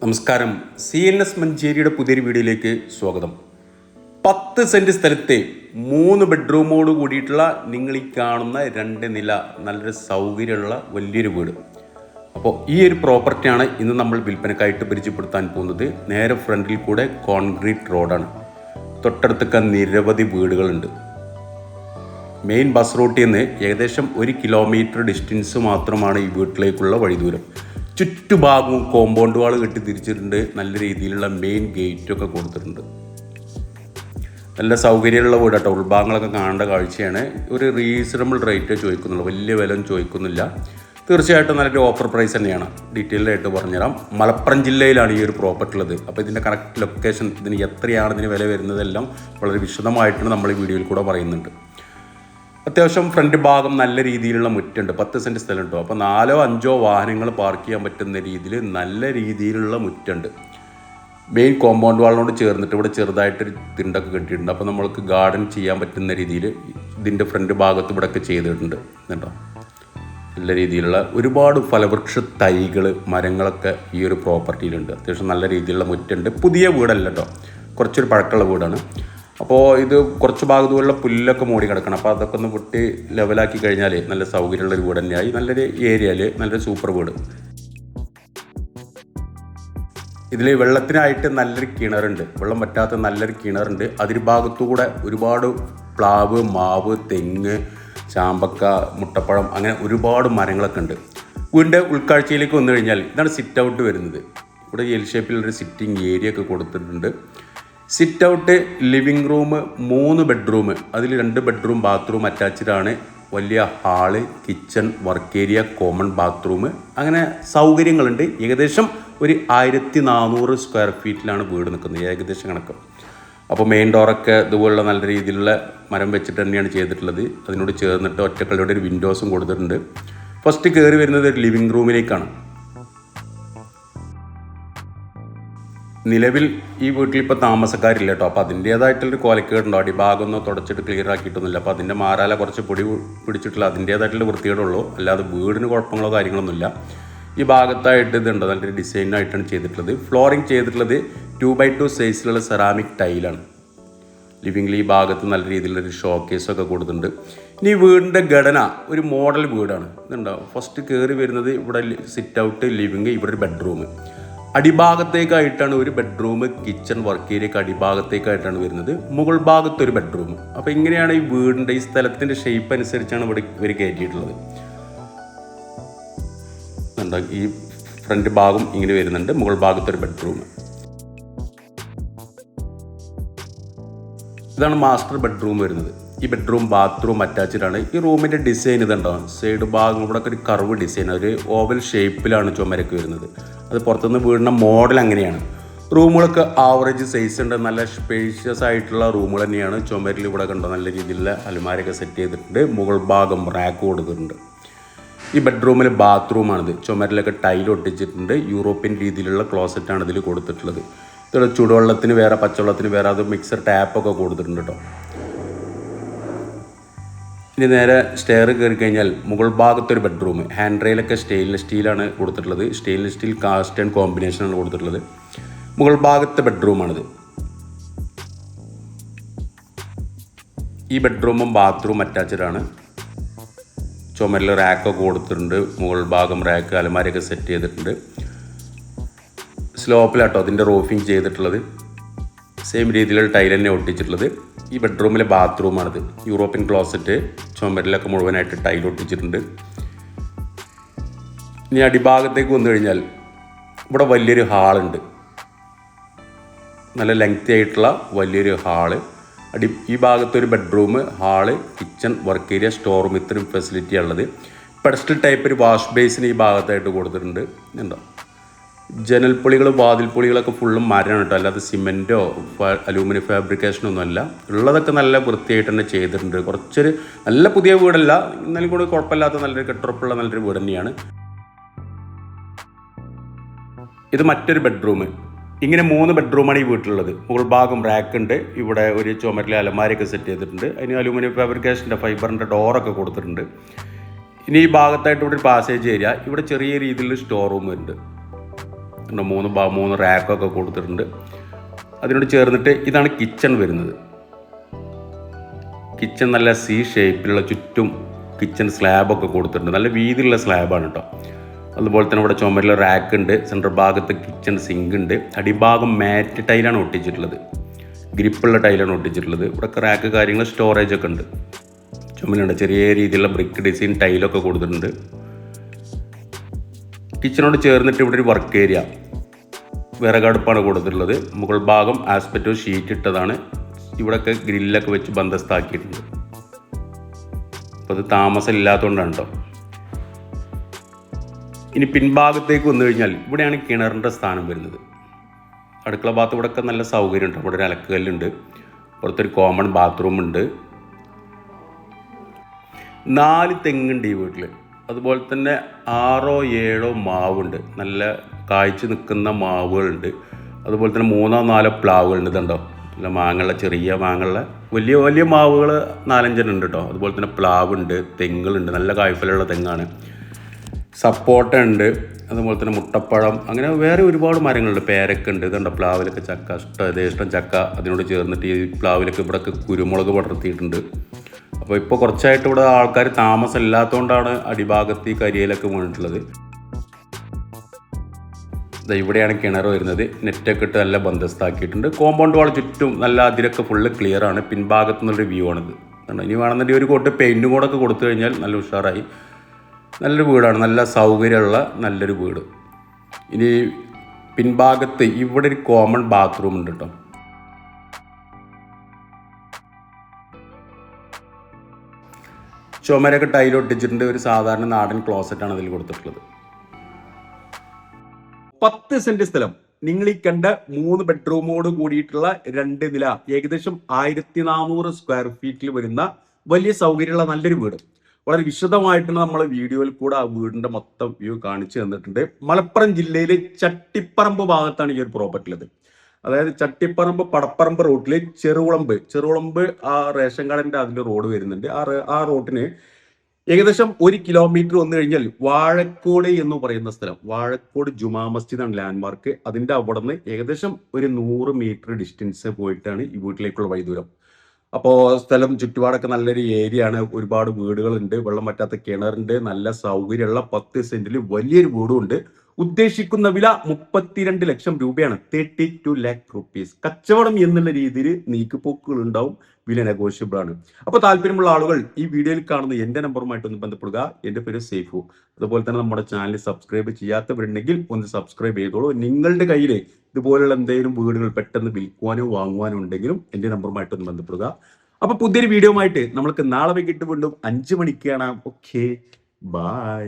നമസ്കാരം. CNS മഞ്ചേരിയുടെ പുതിയൊരു വീഡിയോയിലേക്ക് സ്വാഗതം. 10 സെൻറ്റ് സ്ഥലത്തെ 3 ബെഡ്റൂമോട് കൂടിയിട്ടുള്ള നിങ്ങൾ ഈ കാണുന്ന 2 നില നല്ലൊരു സൗകര്യമുള്ള വലിയൊരു വീട്. അപ്പോൾ ഈ ഒരു പ്രോപ്പർട്ടിയാണ് ഇന്ന് നമ്മൾ വിൽപ്പനക്കായിട്ട് പരിചയപ്പെടുത്താൻ പോകുന്നത്. നേരെ ഫ്രണ്ടിൽ കൂടെ കോൺക്രീറ്റ് റോഡാണ്. തൊട്ടടുത്തൊക്കെ നിരവധി വീടുകളുണ്ട്. മെയിൻ ബസ് റൂട്ടിൽ നിന്ന് ഏകദേശം 1 കിലോമീറ്റർ ഡിസ്റ്റൻസ് മാത്രമാണ് ഈ വീട്ടിലേക്കുള്ള വഴിദൂരം. ചുറ്റുഭാഗവും കോമ്പൗണ്ട് വാൾ കെട്ടി തിരിച്ചിട്ടുണ്ട്. നല്ല രീതിയിലുള്ള മെയിൻ ഗേറ്റൊക്കെ കൊടുത്തിട്ടുണ്ട്. നല്ല സൗകര്യമുള്ള വീടാട്ടോ. ഉൾഭാഗങ്ങളൊക്കെ കാണേണ്ട കാഴ്ചയാണ്. ഒരു റീസണബിൾ റേറ്റ് ചോദിക്കുന്നുള്ളൂ, വലിയ വില ചോദിക്കുന്നില്ല. തീർച്ചയായിട്ടും നല്ലൊരു ഓഫർ പ്രൈസ് തന്നെയാണ്. ഡീറ്റെയിൽഡ് ആയിട്ട് പറഞ്ഞുതരാം. മലപ്പുറം ജില്ലയിലാണ് ഈ ഒരു പ്രോപ്പർട്ടി ഉള്ളത്. അപ്പോൾ ഇതിൻ്റെ കറക്റ്റ് ലൊക്കേഷൻ, ഇതിന് എത്രയാണ് ഇതിന് വില വരുന്നതെല്ലാം വളരെ വിശദമായിട്ടാണ് നമ്മൾ ഈ വീഡിയോയിൽ കൂടെ പറയുന്നുണ്ട്. അത്യാവശ്യം ഫ്രണ്ട് ഭാഗം നല്ല രീതിയിലുള്ള മുറ്റുണ്ട്. 10 സെൻറ്റ് സ്ഥലം കേട്ടോ. അപ്പോൾ 4-5 വാഹനങ്ങൾ പാർക്ക് ചെയ്യാൻ പറ്റുന്ന രീതിയിൽ നല്ല രീതിയിലുള്ള മുറ്റുണ്ട്. മെയിൻ കോമ്പൗണ്ട് വാളിനോട് ചേർന്നിട്ട് ഇവിടെ ചെറുതായിട്ടൊരു തിണ്ടൊക്കെ കെട്ടിയിട്ടുണ്ട്. അപ്പോൾ നമ്മൾക്ക് ഗാർഡൻ ചെയ്യാൻ പറ്റുന്ന രീതിയിൽ ഇതിൻ്റെ ഫ്രണ്ട് ഭാഗത്ത് ഇവിടെയൊക്കെ ചെയ്തിട്ടുണ്ട് കേട്ടോ. നല്ല രീതിയിലുള്ള ഒരുപാട് ഫലവൃക്ഷ തൈകൾ, മരങ്ങളൊക്കെ ഈ ഒരു പ്രോപ്പർട്ടിയിലുണ്ട്. അത്യാവശ്യം നല്ല രീതിയിലുള്ള മുറ്റുണ്ട്. പുതിയ വീടല്ല കേട്ടോ, കുറച്ചൊരു പഴക്കമുള്ള വീടാണ്. അപ്പോൾ ഇത് കുറച്ച് ഭാഗത്തുള്ള പുല്ലൊക്കെ മൂടി കിടക്കണം. അപ്പോൾ അതൊക്കെ ഒന്ന് പൊട്ടി ലെവലാക്കി കഴിഞ്ഞാൽ നല്ല സൗകര്യമുള്ളൊരു വീട് തന്നെയായി. നല്ലൊരു ഏരിയയിൽ നല്ലൊരു സൂപ്പർ വീട്. ഇതിൽ വെള്ളത്തിനായിട്ട് നല്ലൊരു കിണറുണ്ട്, വെള്ളം പറ്റാത്ത നല്ലൊരു കിണറുണ്ട്. അതിന് ഭാഗത്തുകൂടെ ഒരുപാട് പ്ലാവ്, മാവ്, തെങ്ങ്, ചാമ്പക്ക, മുട്ടപ്പഴം, അങ്ങനെ ഒരുപാട് മരങ്ങളൊക്കെ ഉണ്ട്. വീടിൻ്റെ ഉൾക്കാഴ്ചയിലേക്ക് വന്നു കഴിഞ്ഞാൽ ഇതാണ് സിറ്റ് ഔട്ട് വരുന്നത്. ഇവിടെ എൽ ഷേപ്പിലുള്ളൊരു സിറ്റിംഗ് ഏരിയ ഒക്കെ കൊടുത്തിട്ടുണ്ട്. Sit out, living room, 3 bedroom, അതിൽ 2 ബെഡ്റൂം ബാത്റൂം അറ്റാച്ച്ഡാണ്. വലിയ hall, kitchen, work area, common bathroom, അങ്ങനെ സൗകര്യങ്ങളുണ്ട്. ഏകദേശം ഒരു 1400 സ്ക്വയർ ഫീറ്റിലാണ് വീട് നിൽക്കുന്നത്, ഏകദേശം കണക്ക്. അപ്പോൾ മെയിൻ ഡോറൊക്കെ ഇതുപോലുള്ള നല്ല രീതിയിലുള്ള മരം വെച്ചിട്ട് തന്നെയാണ് ചെയ്തിട്ടുള്ളത്. അതിനോട് ചേർന്നിട്ട് ഒറ്റക്കളുടെ ഒരു വിൻഡോസും കൊടുത്തിട്ടുണ്ട്. ഫസ്റ്റ് കയറി വരുന്നത് ഒരു ലിവിങ് റൂമിലേക്കാണ്. നിലവിൽ ഈ വീട്ടിൽ ഇപ്പോൾ താമസക്കാരില്ല കേട്ടോ. അപ്പോൾ അതിൻ്റേതായിട്ടുള്ളൊരു കോലക്കേടുണ്ടോ, അടിഭാഗമൊന്നും തുടച്ചിട്ട് ക്ലിയർ ആക്കിയിട്ടൊന്നുമില്ല. അപ്പോൾ അതിൻ്റെ മാറാല കുറച്ച് പൊടി പിടിച്ചിട്ടുള്ള അതിൻ്റേതായിട്ടുള്ള വൃത്തികേടുള്ളൂ. അല്ലാതെ വീടിന് കുഴപ്പങ്ങളോ കാര്യങ്ങളൊന്നുമില്ല. ഈ ഭാഗത്തായിട്ട് ഇതുണ്ട്, നല്ലൊരു ഡിസൈനായിട്ടാണ് ചെയ്തിട്ടുള്ളത്. ഫ്ലോറിങ് ചെയ്തിട്ടുള്ളത് 2x2 സൈസിലുള്ള സെറാമിക് ടൈലാണ്. ലിവിങ്ങിൽ ഈ ഭാഗത്ത് നല്ല രീതിയിലുള്ളൊരു ഷോക്കേസൊക്കെ കൊടുത്തിട്ടുണ്ട്. ഇനി വീടിൻ്റെ ഘടന ഒരു മോഡൽ വീടാണ്. ഇതുണ്ടാവും. ഫസ്റ്റ് കയറി വരുന്നത് ഇവിടെ സിറ്റ് ഔട്ട്, ലിവിങ്, ഇവിടെ ഒരു ബെഡ്റൂം. അടിഭാഗത്തേക്കായിട്ടാണ് ഒരു ബെഡ്റൂം, കിച്ചൺ, വർക്ക് ഏരിയക്ക് അടിഭാഗത്തേക്കായിട്ടാണ് വരുന്നത്. മുകൾ ഭാഗത്തൊരു ബെഡ്റൂം. അപ്പോൾ ഇങ്ങനെയാണ് ഈ വീടിൻ്റെ, ഈ സ്ഥലത്തിൻ്റെ ഷേപ്പ് അനുസരിച്ചാണ് ഇവിടെ ഇവർ കയറ്റിയിട്ടുള്ളത്. ഈ ഫ്രണ്ട് ഭാഗം ഇങ്ങനെ വരുന്നുണ്ട്, മുകൾ ഭാഗത്തൊരു ബെഡ്റൂം. ഇതാണ് മാസ്റ്റർ ബെഡ്റൂം വരുന്നത്. ഈ ബെഡ്റൂം ബാത്റൂം അറ്റാച്ച്ഡാണ്. ഈ റൂമിൻ്റെ ഡിസൈൻ ഇതുണ്ടാവും. സൈഡ് ഭാഗം ഇവിടെ ഒരു കർവ് ഡിസൈൻ, ഒരു ഓവൽ ഷേപ്പിലാണ് ചുമരൊക്കെ വരുന്നത്. അത് പുറത്തുനിന്ന് വീടിൻ്റെ മോഡൽ അങ്ങനെയാണ്. റൂമുകളൊക്കെ ആവറേജ് സൈസ് ഉണ്ട്. നല്ല സ്പേഷ്യസ് ആയിട്ടുള്ള റൂമുകൾ തന്നെയാണ്. ചുമരിൽ ഇവിടെ കണ്ടോ നല്ല രീതിയിലുള്ള അലമാരയൊക്കെ സെറ്റ് ചെയ്തിട്ടുണ്ട്. മുകൾ ഭാഗം റാക്ക് കൊടുത്തിട്ടുണ്ട്. ഈ ബെഡ്റൂമിൽ ബാത്റൂമാണിത്. ചുമരിലൊക്കെ ടൈൽ ഒട്ടിച്ചിട്ടുണ്ട്. യൂറോപ്യൻ രീതിയിലുള്ള ക്ലോസറ്റാണ് ഇതിൽ കൊടുത്തിട്ടുള്ളത്. ഇതിൽ ചൂടുവെള്ളത്തിന് വേറെ, പച്ചവെള്ളത്തിന് വേറെ, അത് മിക്സർ ടാപ്പൊക്കെ കൊടുത്തിട്ടുണ്ട് കേട്ടോ. ഇനി നേരെ സ്റ്റെയർ കയറി കഴിഞ്ഞാൽ മുകൾ ഭാഗത്തൊരു ബെഡ്റൂം. ഹാൻഡ് റെയിലൊക്കെ സ്റ്റെയിൻലെസ് സ്റ്റീലാണ് കൊടുത്തിട്ടുള്ളത്. സ്റ്റെയിൻലെസ് സ്റ്റീൽ കാസ്റ്റ് ആൻഡ് കോമ്പിനേഷനാണ് കൊടുത്തിട്ടുള്ളത്. മുകൾ ഭാഗത്തെ ബെഡ്റൂമാണിത്. ഈ ബെഡ്റൂമും ബാത്റൂം അറ്റാച്ച്ഡാണ്. ചുമരിൽ റാക്കൊക്കെ കൊടുത്തിട്ടുണ്ട്. മുകൾ ഭാഗം റാക്ക്, അലമാരയൊക്കെ സെറ്റ് ചെയ്തിട്ടുണ്ട്. സ്ലോപ്പിലാട്ടോ അതിൻ്റെ റൂഫിങ് ചെയ്തിട്ടുള്ളത്. സെയിം രീതിയിലുള്ള ടൈൽ തന്നെ ഒട്ടിച്ചിട്ടുള്ളത്. ഈ ബെഡ്റൂമിലെ ബാത്റൂമാണിത്. യൂറോപ്യൻ ക്ലോസറ്റ്, ചുമരിലൊക്കെ മുഴുവനായിട്ട് ടൈൽ ഒട്ടിച്ചിട്ടുണ്ട്. ഇനി അടിഭാഗത്തേക്ക് വന്നു കഴിഞ്ഞാൽ ഇവിടെ വലിയൊരു ഹാളുണ്ട്. നല്ല ലെങ്തി ആയിട്ടുള്ള വലിയൊരു ഹാള്. ഈ ഭാഗത്തൊരു bedroom, hall, kitchen, work area, store room, ഇത്രയും ഫെസിലിറ്റിയാണ് ഉള്ളത്. പെഡസ്റ്റൽ ടൈപ്പ് ഒരു വാഷ് ബേസിന് ഈ ഭാഗത്തായിട്ട് കൊടുത്തിട്ടുണ്ട്. ഉണ്ടോ, ജനൽപ്പൊളികൾ, വാതിൽപ്പൊളികളൊക്കെ ഫുള്ളും മരമാണ് കേട്ടോ, അല്ലാതെ സിമെൻറ്റോ അലൂമിനിയം ഫാബ്രിക്കേഷനോ ഒന്നുമല്ല. ഉള്ളതൊക്കെ നല്ല വൃത്തിയായിട്ട് തന്നെ ചെയ്തിട്ടുണ്ട്. കുറച്ചൊരു നല്ല പുതിയ വീടല്ല, എന്നാലും കൂടെ കുഴപ്പമില്ലാത്ത നല്ലൊരു കെട്ടുറപ്പുള്ള നല്ലൊരു വീട് തന്നെയാണ്. ഇത് മറ്റൊരു ബെഡ്റൂം. ഇങ്ങനെ 3 ബെഡ്റൂമാണ് ഈ വീട്ടിലുള്ളത്. മുകൾ ഭാഗം റാക്ക് ഉണ്ട്. ഇവിടെ ഒരു ചുമരിലെ അലമാരയൊക്കെ സെറ്റ് ചെയ്തിട്ടുണ്ട്. അതിന് അലൂമിനിയം ഫാബ്രിക്കേഷൻ്റെ ഫൈബറിൻ്റെ ഡോറൊക്കെ കൊടുത്തിട്ടുണ്ട്. ഇനി ഈ ഭാഗത്തായിട്ട് ഇവിടെ ഒരു പാസേജ് ഏരിയ. ഇവിടെ ചെറിയ രീതിയിലുള്ള സ്റ്റോർ റൂം ഉണ്ട്. മൂന്ന് റാക്കൊക്കെ കൊടുത്തിട്ടുണ്ട്. അതിനോട് ചേർന്നിട്ട് ഇതാണ് കിച്ചൺ വരുന്നത്. കിച്ചൺ നല്ല സി ഷേപ്പിലുള്ള ചുറ്റും കിച്ചൺ സ്ലാബൊക്കെ കൊടുത്തിട്ടുണ്ട്. നല്ല വീതിയുള്ള സ്ലാബാണ് കേട്ടോ. അതുപോലെ തന്നെ ഇവിടെ ചുമരിൽ റാക്ക് ഉണ്ട്. സെൻട്രൽ ഭാഗത്ത് കിച്ചൺ സിങ്ക് ഉണ്ട്. അടിഭാഗം മാറ്റ് ടൈലാണ് ഒട്ടിച്ചിട്ടുള്ളത്, ഗ്രിപ്പുള്ള ടൈലാണ് ഒട്ടിച്ചിട്ടുള്ളത്. ഇവിടെ റാക്ക് കാര്യങ്ങൾ സ്റ്റോറേജൊക്കെ ഉണ്ട്. ചുമലുണ്ട്, ചെറിയ രീതിയിലുള്ള ബ്രിക്ക് ഡിസൈൻ ടൈലൊക്കെ കൊടുത്തിട്ടുണ്ട്. കിച്ചണോട് ചേർന്നിട്ട് ഇവിടെ ഒരു വർക്ക് ഏരിയ, വിറകടുപ്പാണ് കൊടുത്തിട്ടുള്ളത്. മുകൾ ഭാഗം ആസ്പെറ്റോ ഷീറ്റ് ഇട്ടതാണ്. ഇവിടെയൊക്കെ ഗ്രില്ലൊക്കെ വെച്ച് ബന്ധസ്ഥാക്കിയിട്ടുണ്ട്. അപ്പോൾ അത് താമസം ഇല്ലാത്തതുകൊണ്ടാണ് കേട്ടോ. ഇനി പിൻഭാഗത്തേക്ക് വന്നു കഴിഞ്ഞാൽ ഇവിടെയാണ് കിണറിൻ്റെ സ്ഥാനം വരുന്നത്. അടുക്കള ഭാഗത്ത് ഇവിടെയൊക്കെ നല്ല സൗകര്യമുണ്ട്. ഇവിടെ ഒരു അലക്കുകല്ലുണ്ട്, പുറത്തൊരു കോമൺ ബാത്റൂം ഉണ്ട്. 4 തെങ്ങുണ്ട് ഈ വീട്ടിൽ. അതുപോലെ തന്നെ 6-7 മാവുണ്ട്, നല്ല കായ്ച്ച് നിൽക്കുന്ന മാവുകളുണ്ട്. അതുപോലെ തന്നെ 3-4 പ്ലാവുകളുണ്ട്. ഇതുണ്ടോ, നല്ല മാങ്ങയുള്ള, ചെറിയ മാങ്ങയുള്ള, വലിയ വലിയ മാവുകൾ 4-5 ഉണ്ട് കേട്ടോ. അതുപോലെ തന്നെ പ്ലാവുണ്ട്, തെങ്ങുകളുണ്ട്, നല്ല കായ്ഫലുള്ള തെങ്ങാണ്. സപ്പോട്ട ഉണ്ട്, അതുപോലെ തന്നെ മുട്ടപ്പഴം, അങ്ങനെ വേറെ ഒരുപാട് മരങ്ങളുണ്ട്. പേരക്ക ഉണ്ട്. ഇതുണ്ട് പ്ലാവിലൊക്കെ ചക്ക, ഇഷ്ടം ചക്ക. അതിനോട് ചേർന്നിട്ട് ഈ പ്ലാവിലൊക്കെ ഇവിടെയൊക്കെ കുരുമുളക് പടർത്തിയിട്ടുണ്ട്. അപ്പോൾ ഇപ്പോൾ കുറച്ചായിട്ട് ഇവിടെ ആൾക്കാർ താമസം ഇല്ലാത്തതുകൊണ്ടാണ് അടിഭാഗത്ത് ഈ കരിയിലൊക്കെ വീണിട്ടുള്ളത്. ഇവിടെയാണ് കിണർ വരുന്നത്. നെറ്റൊക്കെ ഇട്ട് നല്ല ബന്ധസ്ഥാക്കിയിട്ടുണ്ട്. കോമ്പൗണ്ട് വാൾ ചുറ്റും നല്ല അതിരൊക്കെ ഫുള്ള് ക്ലിയർ ആണ്. പിൻഭാഗത്തു നിന്നൊരു വ്യൂ ആണിത്. ഇനി വേണമെന്നുണ്ടെങ്കിൽ ഒരു കോട്ട് പെയിൻറ്റും കൂടെ ഒക്കെ കൊടുത്തു കഴിഞ്ഞാൽ നല്ല ഉഷാറായി. നല്ലൊരു വീടാണ്, നല്ല സൗകര്യമുള്ള നല്ലൊരു വീട്. ഇനി പിൻഭാഗത്ത് ഇവിടെ ഒരു കോമൺ ബാത്റൂം ഉണ്ട് കേട്ടോ. ചുമരൊക്കെ ടൈലൊട്ടിച്ചിട്ടുണ്ട്. ഒരു സാധാരണ നാടൻ ക്ലോസറ്റാണ് അതിൽ കൊടുത്തിട്ടുള്ളത്. 10 സെന്റ് സ്ഥലം, നിങ്ങൾ ഈ കണ്ട 3 ബെഡ്റൂമോട് കൂടിയിട്ടുള്ള 2 നില, ഏകദേശം 1400 സ്ക്വയർ ഫീറ്റിൽ വരുന്ന വലിയ സൗകര്യമുള്ള നല്ലൊരു വീട്. വളരെ വിശദമായിട്ടാണ് നമ്മൾ വീഡിയോയിൽ കൂടെ ആ വീടിന്റെ മൊത്തം വ്യൂ കാണിച്ചു തന്നിട്ടുണ്ട്. മലപ്പുറം ജില്ലയിലെ ചട്ടിപ്പറമ്പ് ഭാഗത്താണ് ഈ ഒരു പ്രോപ്പർട്ടി ഉള്ളത്. അതായത് ചട്ടിപ്പറമ്പ് പടപ്പറമ്പ് റൂട്ടില് ചെറുകുളമ്പ് ആ റേഷൻ കാർഡിന്റെ അതിൽ റോഡ് വരുന്നുണ്ട്. ആ റോഡിന് ഏകദേശം 1 കിലോമീറ്റർ വന്നു കഴിഞ്ഞാൽ വാഴക്കോട് എന്ന് പറയുന്ന സ്ഥലം, വാഴക്കോട് ജുമാ മസ്ജിദാണ് ലാൻഡ്മാർക്ക്. അതിന്റെ അവിടെ നിന്ന് ഏകദേശം ഒരു 100 മീറ്റർ ഡിസ്റ്റൻസ് പോയിട്ടാണ് ഈ വീട്ടിലേക്കുള്ള വൈദൂരം. അപ്പോൾ സ്ഥലം ചുറ്റുപാടൊക്കെ നല്ലൊരു ഏരിയ ആണ്. ഒരുപാട് വീടുകളുണ്ട്, വെള്ളം പറ്റാത്ത കിണറുണ്ട്, നല്ല സൗകര്യമുള്ള 10 സെന്റിൽ വലിയൊരു വീടും ഉണ്ട്. ഉദ്ദേശിക്കുന്ന വില 32 ലക്ഷം രൂപയാണ്, 32 lakh rupees. കച്ചവടം എന്നുള്ള രീതിയിൽ നീക്കുപോക്കുകൾ ഉണ്ടാവും, വില നെഗോഷ്യബിൾ ആണ്. അപ്പോൾ താല്പര്യമുള്ള ആളുകൾ ഈ വീഡിയോയിൽ കാണുന്ന എൻ്റെ നമ്പറുമായിട്ടൊന്ന് ബന്ധപ്പെടുക. എൻ്റെ പേര് സേഫു. അതുപോലെ തന്നെ നമ്മുടെ ചാനൽ സബ്സ്ക്രൈബ് ചെയ്യാത്തവരുണ്ടെങ്കിൽ ഒന്ന് സബ്സ്ക്രൈബ് ചെയ്തോളൂ. നിങ്ങളുടെ കയ്യിൽ ഇതുപോലുള്ള എന്തെങ്കിലും വീടുകൾ പെട്ടെന്ന് വിൽക്കുവാനോ വാങ്ങുവാനോ ഉണ്ടെങ്കിലും എൻ്റെ നമ്പറുമായിട്ടൊന്ന് ബന്ധപ്പെടുക. അപ്പൊ പുതിയൊരു വീഡിയോ ആയിട്ട് നമ്മൾക്ക് നാളെ വൈകിട്ട് വീണ്ടും 5 മണിക്ക് കാണാം. Okay, by.